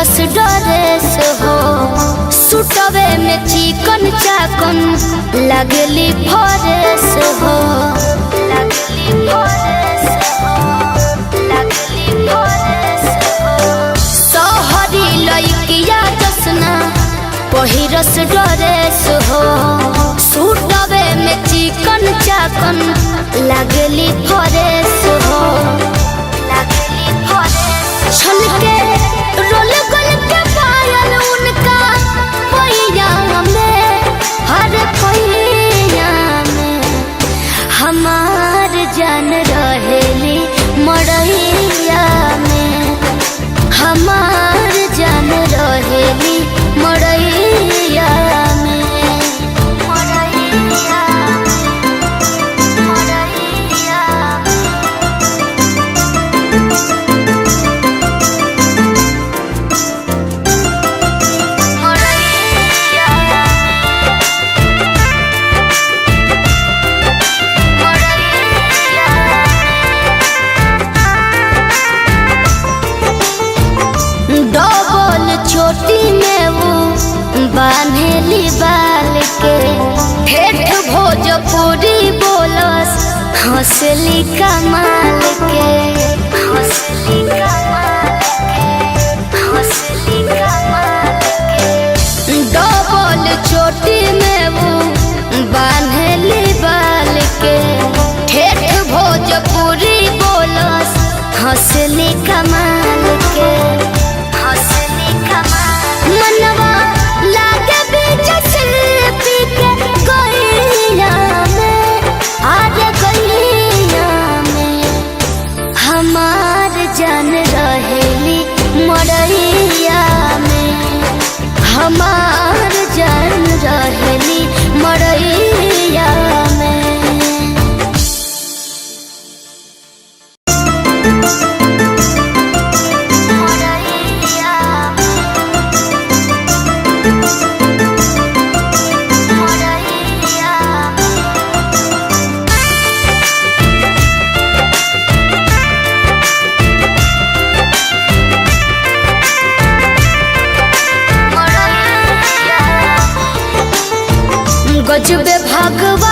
पहिरस dress हो सुटवे में चिकन चाकन लगली फरेस हो लगली फरेस हो लगली फरेस हो सहरी लइकिया जसना पहिरस ड्रेस हो सुटवे में चिकन चाकन लगली फरेस हो लगली फरेस छलके रोल गोल के पायल उनका पहिया में हर पहिया में हमार जान रहेली मड़ैया में हमार जान रहेली मड़ैया में मड़ैया मड़ैया डबल चोटी में वो बांधेली बाल के ठेठ भोजपुरी बोलस हंसली कमाल के हंसली कमाल के हंसली कमाल के डबल चोटी में वो बांधेली बाल के ठेठ भोजपुरी बोलस हंसली कमाल के हंसली कमाल मनवा लागे बीच शिल्पी के गैया में आज गैया में हमार जान रहेली मड़ैया में हमार जान रहेली मड़ैया में गजबे भगवान